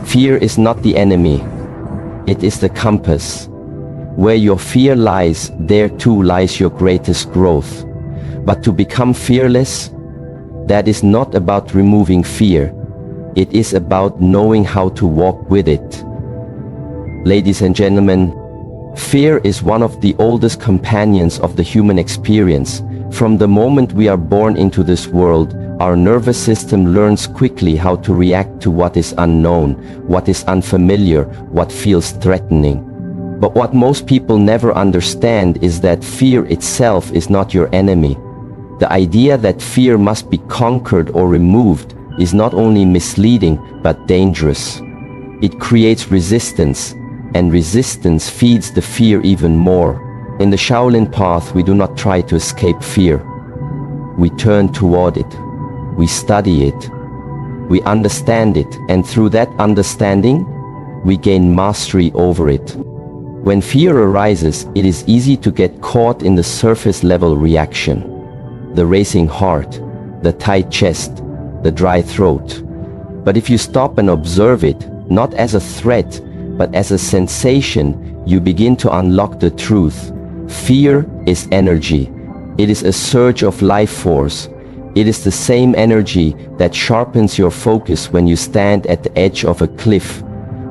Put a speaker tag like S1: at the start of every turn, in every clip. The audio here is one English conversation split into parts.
S1: Fear is not the enemy. It is the compass. Where your fear lies, there too lies your greatest growth. But to become fearless, that is not about removing fear. It is about knowing how to walk with it. Ladies and gentlemen, fear is one of the oldest companions of the human experience. From the moment we are born into this world, our nervous system learns quickly how to react to what is unknown, what is unfamiliar, what feels threatening. But what most people never understand is that fear itself is not your enemy. The idea that fear must be conquered or removed is not only misleading but dangerous. It creates resistance, and resistance feeds the fear even more. In the Shaolin path, we do not try to escape fear. We turn toward it. We study it. We understand it, and through that understanding, we gain mastery over it. When fear arises, it is easy to get caught in the surface level reaction. The racing heart, the tight chest, the dry throat. But if you stop and observe it, not as a threat, but as a sensation, you begin to unlock the truth. Fear is energy. It is a surge of life force. It is the same energy that sharpens your focus when you stand at the edge of a cliff,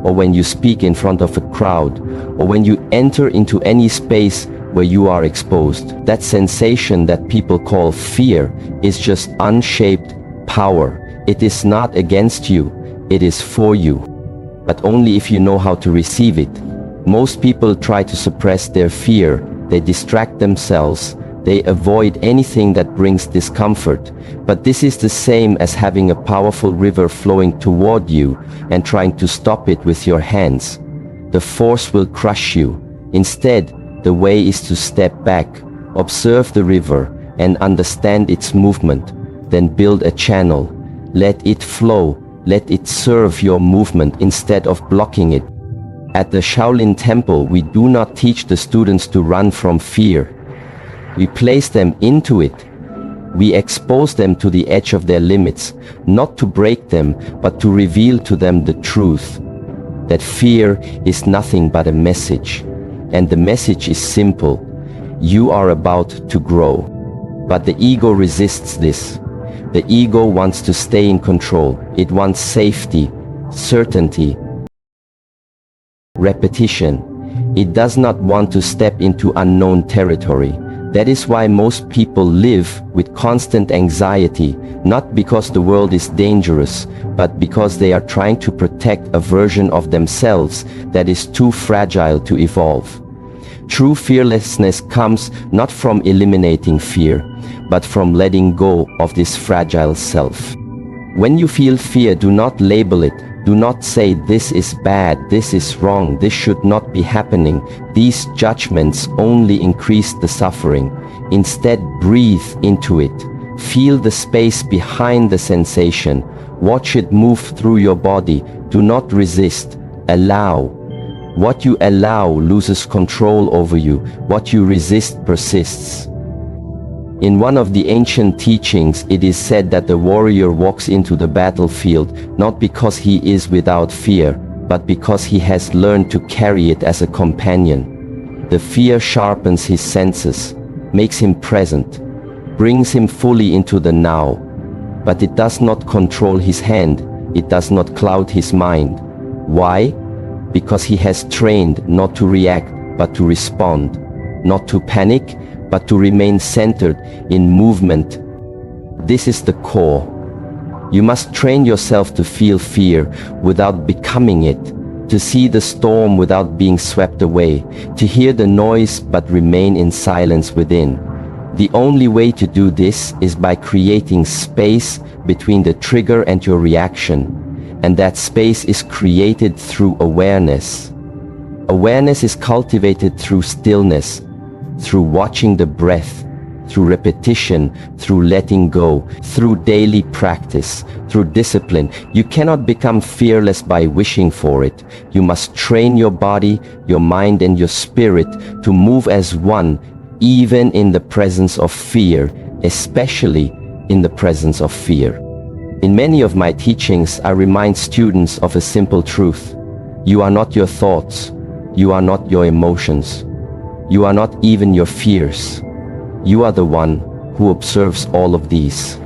S1: or when you speak in front of a crowd, or when you enter into any space where you are exposed. That sensation that people call fear is just unshaped power. It is not against you, it is for you, but only if you know how to receive it. Most people try to suppress their fear. They distract themselves. They avoid anything that brings discomfort. But this is the same as having a powerful river flowing toward you and trying to stop it with your hands. The force will crush you. Instead, the way is to step back, observe the river, and understand its movement. Then build a channel. Let it flow. Let it serve your movement instead of blocking it. At the Shaolin Temple, we do not teach the students to run from fear. We place them into it. We expose them to the edge of their limits, not to break them, but to reveal to them the truth. That fear is nothing but a message. And the message is simple. You are about to grow. But the ego resists this. The ego wants to stay in control. It wants safety, certainty, repetition. It does not want to step into unknown territory. That is why most people live with constant anxiety, not because the world is dangerous, but because they are trying to protect a version of themselves that is too fragile to evolve. True fearlessness comes not from eliminating fear, but from letting go of this fragile self. When you feel fear, do not label it. Do not say, this is bad, this is wrong, this should not be happening. These judgments only increase the suffering. Instead, breathe into it. Feel the space behind the sensation. Watch it move through your body. Do not resist. Allow. What you allow loses control over you. What you resist persists. In one of the ancient teachings, it is said that the warrior walks into the battlefield not because he is without fear, but because he has learned to carry it as a companion. The fear sharpens his senses, makes him present, brings him fully into the now. But it does not control his hand, it does not cloud his mind. Why? Because he has trained not to react, but to respond, not to panic, but to remain centered in movement. This is the core. You must train yourself to feel fear without becoming it, to see the storm without being swept away, to hear the noise but remain in silence within. The only way to do this is by creating space between the trigger and your reaction, and that space is created through awareness. Awareness is cultivated through stillness, through watching the breath, through repetition, through letting go, through daily practice, through discipline. You cannot become fearless by wishing for it. You must train your body, your mind, and your spirit to move as one, even in the presence of fear, especially in the presence of fear. In many of my teachings, I remind students of a simple truth. You are not your thoughts. You are not your emotions. You are not even your fears. You are the one who observes all of these.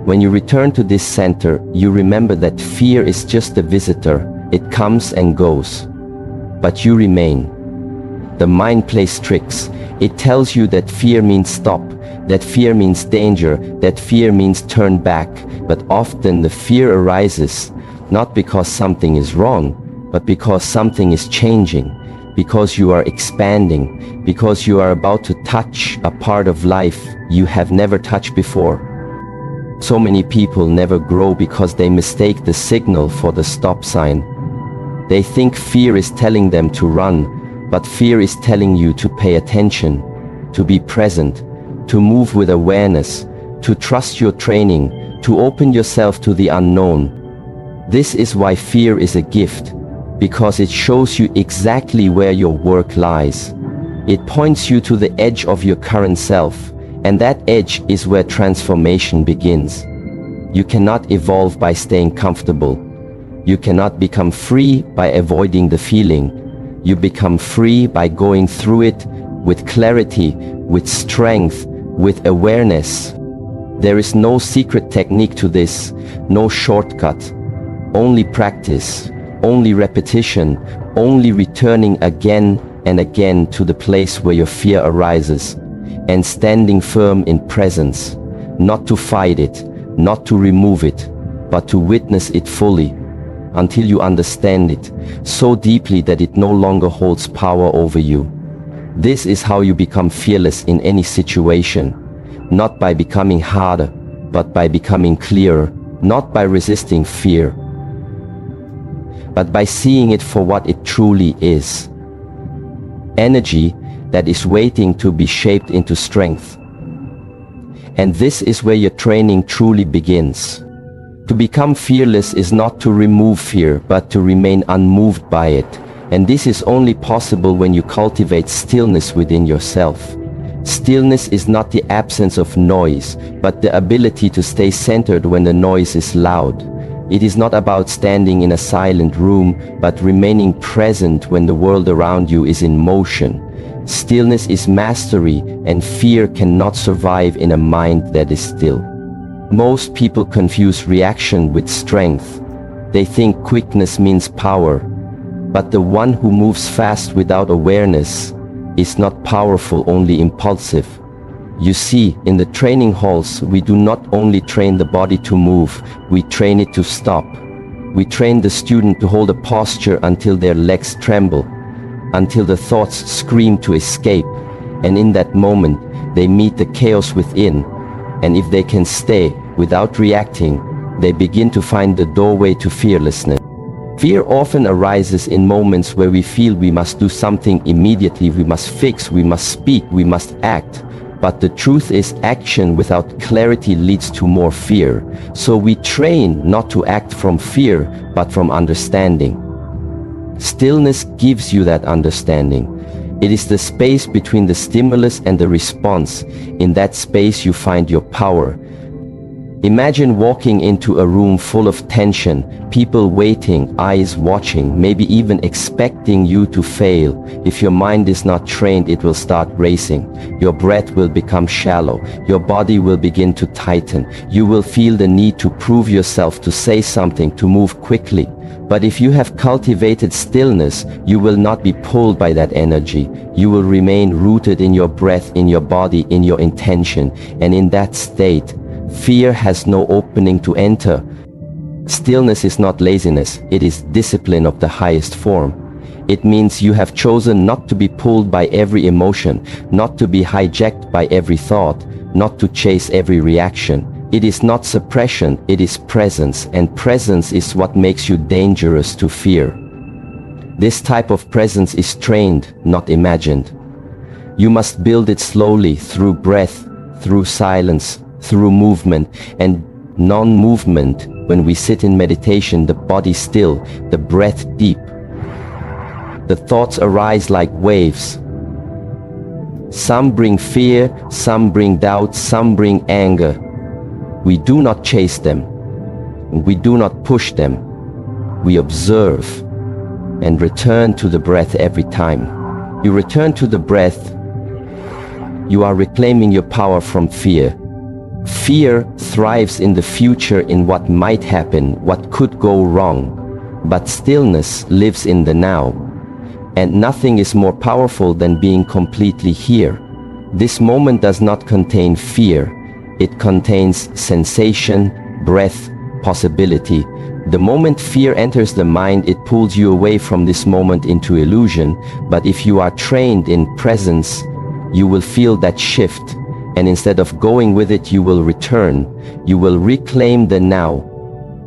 S1: When you return to this center, you remember that fear is just a visitor. It comes and goes. But you remain. The mind plays tricks. It tells you that fear means stop, that fear means danger, that fear means turn back. But often the fear arises not because something is wrong, but because something is changing, because you are expanding, because you are about to touch a part of life you have never touched before. So many people never grow because they mistake the signal for the stop sign. They think fear is telling them to run, but fear is telling you to pay attention, to be present, to move with awareness, to trust your training, to open yourself to the unknown. This is why fear is a gift, because it shows you exactly where your work lies. It points you to the edge of your current self, and that edge is where transformation begins. You cannot evolve by staying comfortable. You cannot become free by avoiding the feeling. You become free by going through it with clarity, with strength, with awareness. There is no secret technique to this, no shortcut. Only practice, only repetition, only returning again and again to the place where your fear arises, and standing firm in presence, not to fight it, not to remove it, but to witness it fully, until you understand it so deeply that it no longer holds power over you. This is how you become fearless in any situation, not by becoming harder, but by becoming clearer, not by resisting fear, but by seeing it for what it truly is. Energy that is waiting to be shaped into strength. And this is where your training truly begins. To become fearless is not to remove fear, but to remain unmoved by it. And this is only possible when you cultivate stillness within yourself. Stillness is not the absence of noise, but the ability to stay centered when the noise is loud. It is not about standing in a silent room, but remaining present when the world around you is in motion. Stillness is mastery, and fear cannot survive in a mind that is still. Most people confuse reaction with strength. They think quickness means power, but the one who moves fast without awareness is not powerful, only impulsive. You see, in the training halls, we do not only train the body to move, we train it to stop. We train the student to hold a posture until their legs tremble, until the thoughts scream to escape, and in that moment, they meet the chaos within, and if they can stay without reacting, they begin to find the doorway to fearlessness. Fear often arises in moments where we feel we must do something immediately, we must fix, we must speak, we must act. But the truth is, action without clarity leads to more fear. So we train not to act from fear, but from understanding. Stillness gives you that understanding. It is the space between the stimulus and the response. In that space you find your power. Imagine walking into a room full of tension, people waiting, eyes watching, maybe even expecting you to fail. If your mind is not trained, it will start racing. Your breath will become shallow. Your body will begin to tighten. You will feel the need to prove yourself, to say something, to move quickly. But if you have cultivated stillness, you will not be pulled by that energy. You will remain rooted in your breath, in your body, in your intention. And in that state, fear has no opening to enter. Stillness is not laziness, it is discipline of the highest form. It means you have chosen not to be pulled by every emotion, not to be hijacked by every thought, not to chase every reaction. It is not suppression, it is presence, and presence is what makes you dangerous to fear. This type of presence is trained, not imagined. You must build it slowly, through breath, through silence, through movement and non-movement. When we sit in meditation, the body still, the breath deep. The thoughts arise like waves. Some bring fear, some bring doubt, some bring anger. We do not chase them. We do not push them. We observe and return to the breath every time. You return to the breath, you are reclaiming your power from fear. Fear thrives in the future, in what might happen, what could go wrong. But stillness lives in the now. And nothing is more powerful than being completely here. This moment does not contain fear. It contains sensation, breath, possibility. The moment fear enters the mind, it pulls you away from this moment into illusion. But if you are trained in presence, you will feel that shift. And instead of going with it, you will return. You will reclaim the now.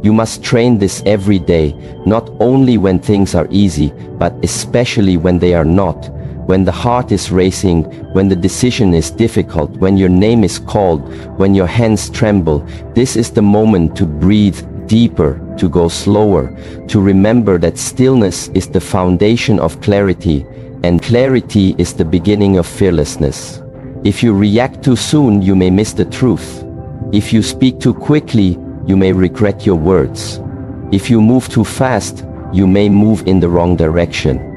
S1: You must train this every day, not only when things are easy, but especially when they are not. When the heart is racing, when the decision is difficult, when your name is called, when your hands tremble, this is the moment to breathe deeper, to go slower, to remember that stillness is the foundation of clarity, and clarity is the beginning of fearlessness. If you react too soon, you may miss the truth. If you speak too quickly, you may regret your words. If you move too fast, you may move in the wrong direction.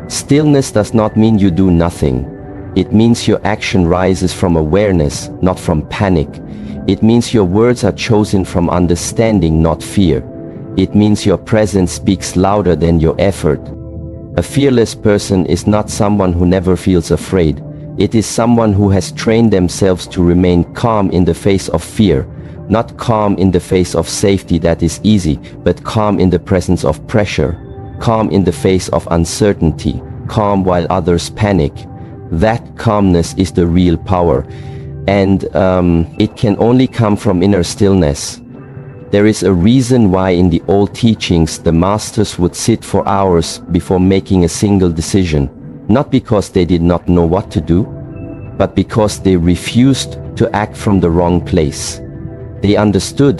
S1: Stillness does not mean you do nothing. It means your action rises from awareness, not from panic. It means your words are chosen from understanding, not fear. It means your presence speaks louder than your effort. A fearless person is not someone who never feels afraid. It is someone who has trained themselves to remain calm in the face of fear. Not calm in the face of safety that is easy, but calm in the presence of pressure. Calm in the face of uncertainty. Calm while others panic. That calmness is the real power. And it can only come from inner stillness. There is a reason why in the old teachings the masters would sit for hours before making a single decision. Not because they did not know what to do, but because they refused to act from the wrong place. They understood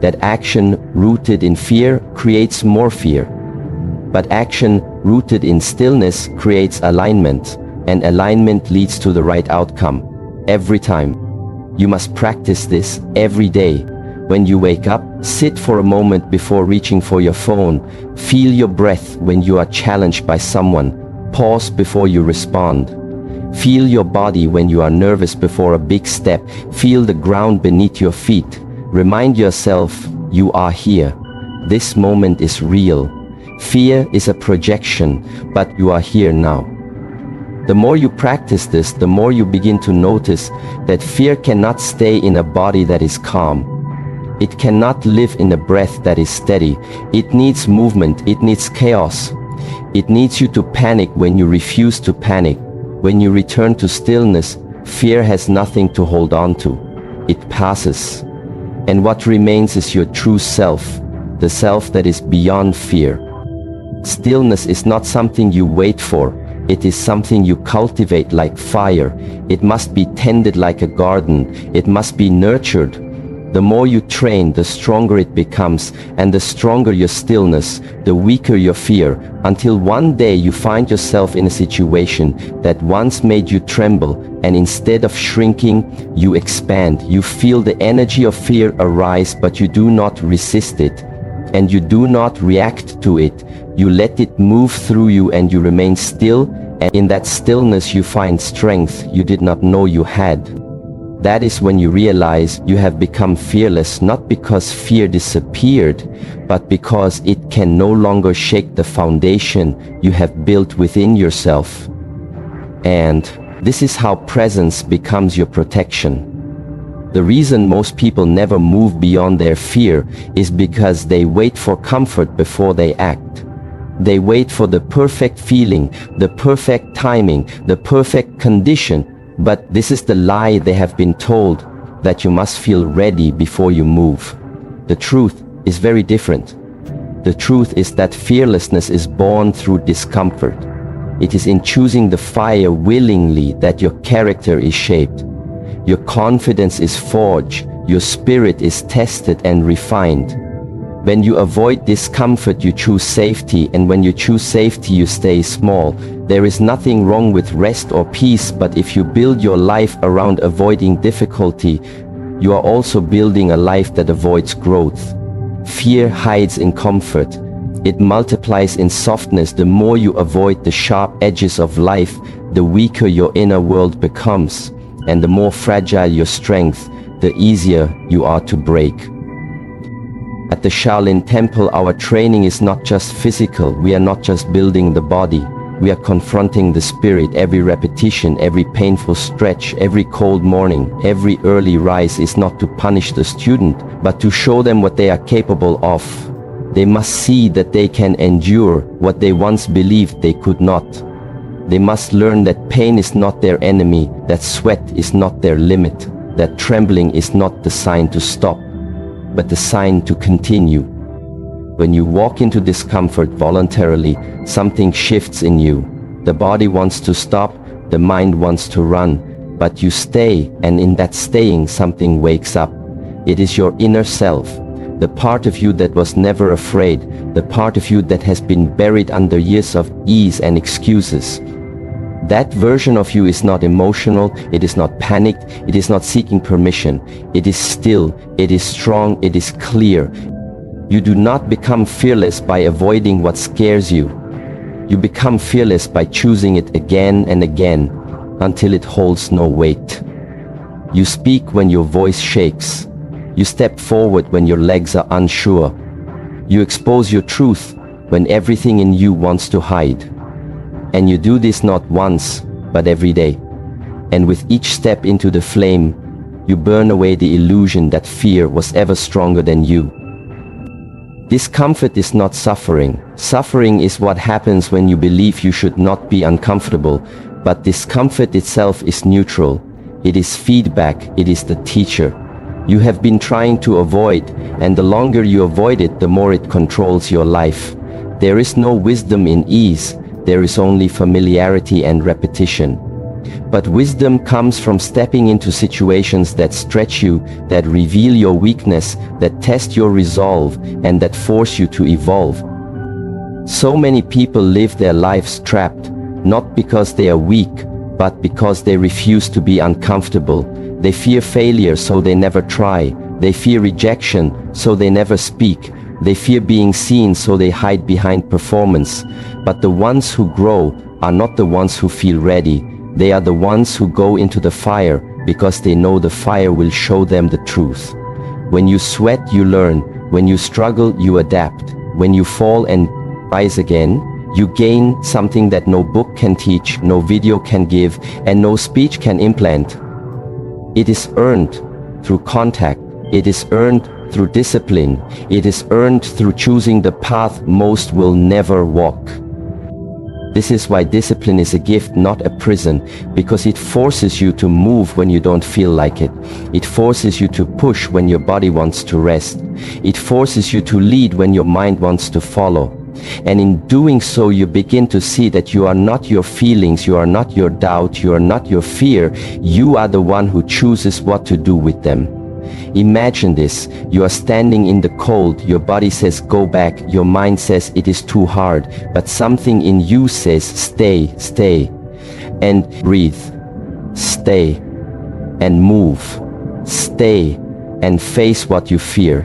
S1: that action rooted in fear creates more fear. But action rooted in stillness creates alignment, and alignment leads to the right outcome, every time. You must practice this every day. When you wake up, sit for a moment before reaching for your phone. Feel your breath when you are challenged by someone. Pause before you respond. Feel your body when you are nervous before a big step. Feel the ground beneath your feet. Remind yourself you are here. This moment is real. Fear is a projection, but you are here now. The more you practice this, the more you begin to notice that fear cannot stay in a body that is calm. It cannot live in a breath that is steady. It needs movement. It needs chaos. It needs you to panic when you refuse to panic. When you return to stillness, fear has nothing to hold on to. It passes. And what remains is your true self, the self that is beyond fear. Stillness is not something you wait for. It is something you cultivate like fire. It must be tended like a garden. It must be nurtured. The more you train, the stronger it becomes, and the stronger your stillness, the weaker your fear, until one day you find yourself in a situation that once made you tremble, and instead of shrinking, you expand. You feel the energy of fear arise, but you do not resist it, and you do not react to it. You let it move through you, and you remain still, and in that stillness you find strength you did not know you had. That is when you realize you have become fearless, not because fear disappeared, but because it can no longer shake the foundation you have built within yourself. And this is how presence becomes your protection. The reason most people never move beyond their fear is because they wait for comfort before they act. They wait for the perfect feeling, the perfect timing, the perfect condition. But this is the lie they have been told, that you must feel ready before you move. The truth is very different. The truth is that fearlessness is born through discomfort. It is in choosing the fire willingly that your character is shaped. Your confidence is forged. Your spirit is tested and refined. When you avoid discomfort, you choose safety, and when you choose safety, you stay small. There is nothing wrong with rest or peace, but if you build your life around avoiding difficulty, you are also building a life that avoids growth. Fear hides in comfort. It multiplies in softness. The more you avoid the sharp edges of life, the weaker your inner world becomes, and the more fragile your strength, the easier you are to break. At the Shaolin Temple, our training is not just physical. We are not just building the body. We are confronting the spirit. Every repetition, every painful stretch, every cold morning, every early rise is not to punish the student, but to show them what they are capable of. They must see that they can endure what they once believed they could not. They must learn that pain is not their enemy, that sweat is not their limit, that trembling is not the sign to stop, but the sign to continue. When you walk into discomfort voluntarily, something shifts in you. The body wants to stop, the mind wants to run, but you stay, and in that staying something wakes up. It is your inner self, the part of you that was never afraid, the part of you that has been buried under years of ease and excuses. That version of you is not emotional, it is not panicked, it is not seeking permission. It is still, it is strong, it is clear. You do not become fearless by avoiding what scares you. You become fearless by choosing it again and again, until it holds no weight. You speak when your voice shakes. You step forward when your legs are unsure. You expose your truth when everything in you wants to hide. And you do this not once, but every day. And with each step into the flame, you burn away the illusion that fear was ever stronger than you. Discomfort is not suffering. Suffering is what happens when you believe you should not be uncomfortable, but discomfort itself is neutral. It is feedback, it is the teacher. You have been trying to avoid, and the longer you avoid it, the more it controls your life. There is no wisdom in ease, there is only familiarity and repetition. But wisdom comes from stepping into situations that stretch you, that reveal your weakness, that test your resolve, and that force you to evolve. So many people live their lives trapped, not because they are weak, but because they refuse to be uncomfortable. They fear failure, so they never try. They fear rejection, so they never speak. They fear being seen, so they hide behind performance. But the ones who grow are not the ones who feel ready. They are the ones who go into the fire because they know the fire will show them the truth. When you sweat, you learn. When you struggle, you adapt. When you fall and rise again, you gain something that no book can teach, no video can give, and no speech can implant. It is earned through contact. It is earned through discipline. It is earned through choosing the path most will never walk. This is why discipline is a gift, not a prison, because it forces you to move when you don't feel like it. It forces you to push when your body wants to rest. It forces you to lead when your mind wants to follow. And in doing so, you begin to see that you are not your feelings, you are not your doubt, you are not your fear. You are the one who chooses what to do with them. Imagine this, you are standing in the cold, your body says go back, your mind says it is too hard, but something in you says stay, stay, and breathe, stay, and move, stay, and face what you fear.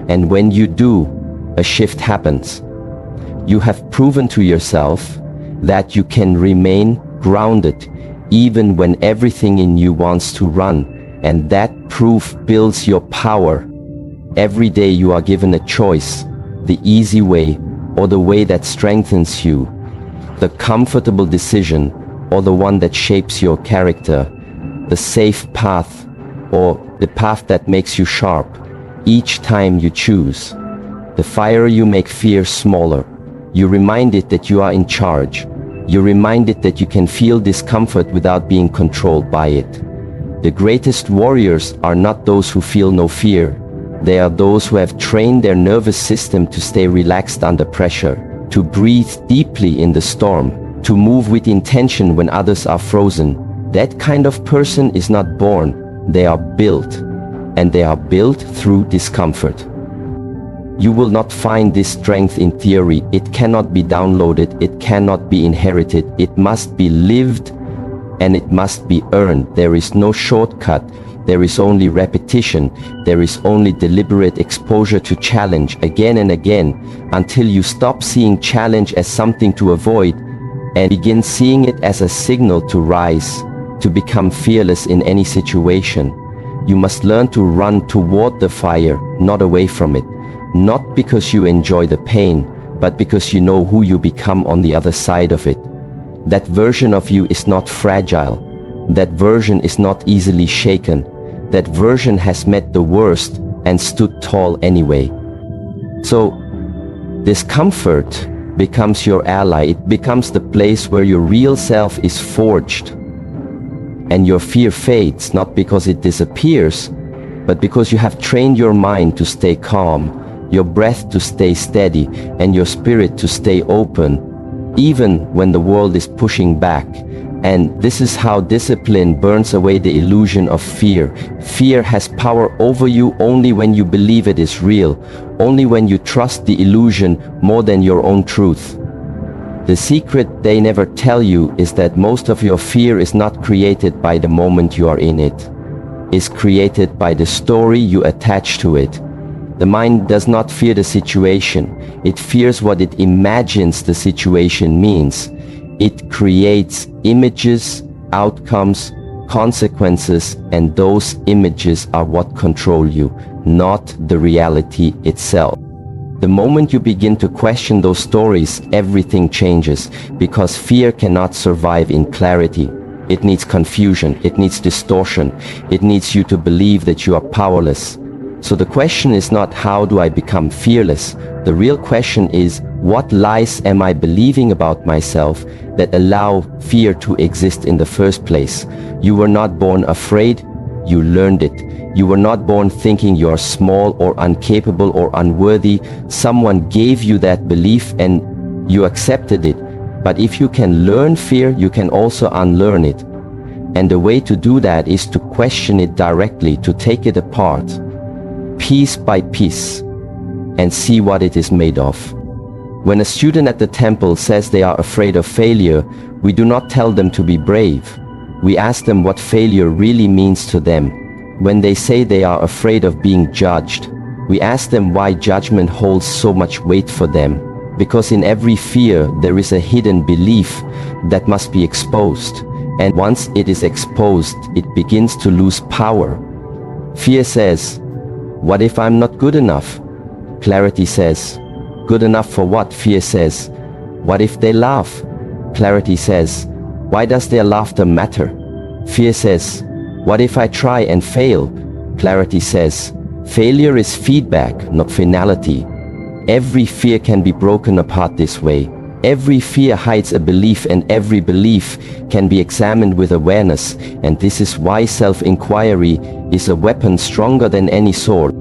S1: And when you do, a shift happens. You have proven to yourself that you can remain grounded even when everything in you wants to run. And that proof builds your power. Every day you are given a choice, the easy way or the way that strengthens you, the comfortable decision or the one that shapes your character, the safe path or the path that makes you sharp. Each time you choose, the fire you make fear smaller. You remind it that you are in charge. You remind it that you can feel discomfort without being controlled by it. The greatest warriors are not those who feel no fear. They are those who have trained their nervous system to stay relaxed under pressure, to breathe deeply in the storm, to move with intention when others are frozen. That kind of person is not born, they are built. And they are built through discomfort. You will not find this strength in theory. It cannot be downloaded, it cannot be inherited. It must be lived and it must be earned. There is no shortcut. there is only repetition, there is only deliberate exposure to challenge again and again, until you stop seeing challenge as something to avoid and begin seeing it as a signal to rise, to become fearless in any situation. You must learn to run toward the fire, not away from it, not because you enjoy the pain, but because you know who you become on the other side of it. That version of you is not fragile. That version is not easily shaken. That version has met the worst and stood tall anyway. So, discomfort becomes your ally. It becomes the place where your real self is forged. And your fear fades, not because it disappears, but because you have trained your mind to stay calm, your breath to stay steady, and your spirit to stay open, even when the world is pushing back. And this is how discipline burns away the illusion of fear. Fear has power over you only when you believe it is real, only when you trust the illusion more than your own truth. The secret they never tell you is that most of your fear is not created by the moment you are in it. It's created by the story you attach to it. The mind does not fear the situation. It fears what it imagines the situation means. It creates images, outcomes, consequences, and those images are what control you, not the reality itself. The moment you begin to question those stories, everything changes, because fear cannot survive in clarity. It needs confusion, it needs distortion, it needs you to believe that you are powerless. So the question is not how do I become fearless? The real question is, what lies am I believing about myself that allow fear to exist in the first place? You were not born afraid, you learned it. You were not born thinking you are small or incapable or unworthy. Someone gave you that belief and you accepted it. But if you can learn fear, you can also unlearn it. And the way to do that is to question it directly, to take it apart, piece by piece, and see what it is made of. When a student at the temple says they are afraid of failure, we do not tell them to be brave. We ask them what failure really means to them. When they say they are afraid of being judged, we ask them why judgment holds so much weight for them. Because in every fear there is a hidden belief that must be exposed. And once it is exposed, it begins to lose power. Fear says, what if I'm not good enough? Clarity says, good enough for what? Fear says, what if they laugh? Clarity says, why does their laughter matter? Fear says, what if I try and fail? Clarity says, failure is feedback, not finality. Every fear can be broken apart this way. Every fear hides a belief, and every belief can be examined with awareness. And this is why self-inquiry is a weapon stronger than any sword.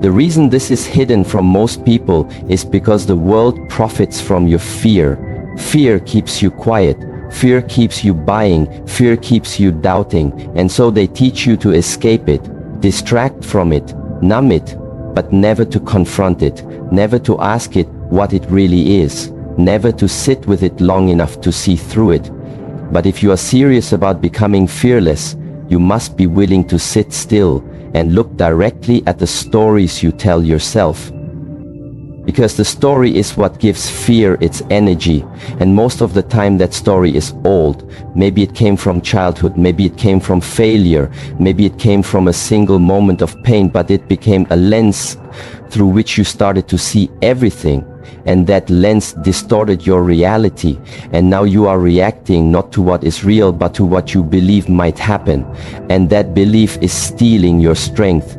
S1: The reason this is hidden from most people is because the world profits from your fear. Fear keeps you quiet. Fear keeps you buying, fear keeps you doubting, and so they teach you to escape it, distract from it, numb it, but never to confront it, never to ask it what it really is, never to sit with it long enough to see through it. But if you are serious about becoming fearless, you must be willing to sit still and look directly at the stories you tell yourself. Because the story is what gives fear its energy, and most of the time that story is old. Maybe it came from childhood, maybe it came from failure, maybe it came from a single moment of pain, but it became a lens through which you started to see everything, and that lens distorted your reality, and now you are reacting not to what is real but to what you believe might happen, and that belief is stealing your strength.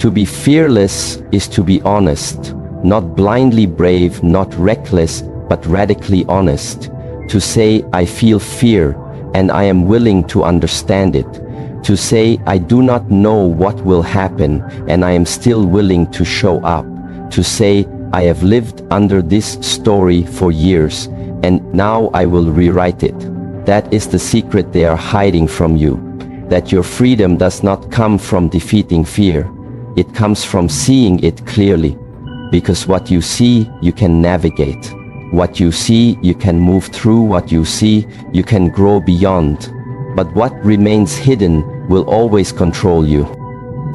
S1: To be fearless is to be honest. Not blindly brave, not reckless, but radically honest. To say, I feel fear, and I am willing to understand it. To say, I do not know what will happen, and I am still willing to show up. To say, I have lived under this story for years, and now I will rewrite it. That is the secret they are hiding from you. That your freedom does not come from defeating fear. It comes from seeing it clearly. Because what you see, you can navigate. What you see, you can move through. What you see, you can grow beyond. But what remains hidden will always control you.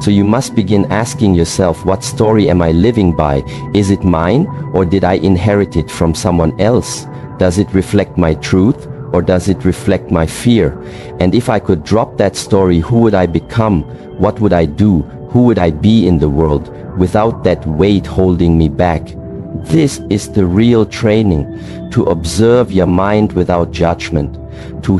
S1: So you must begin asking yourself, what story am I living by? Is it mine, or did I inherit it from someone else? Does it reflect my truth, or does it reflect my fear? And if I could drop that story, who would I become? What would I do? Who would I be in the world without that weight holding me back? This is the real training, to observe your mind without judgment, to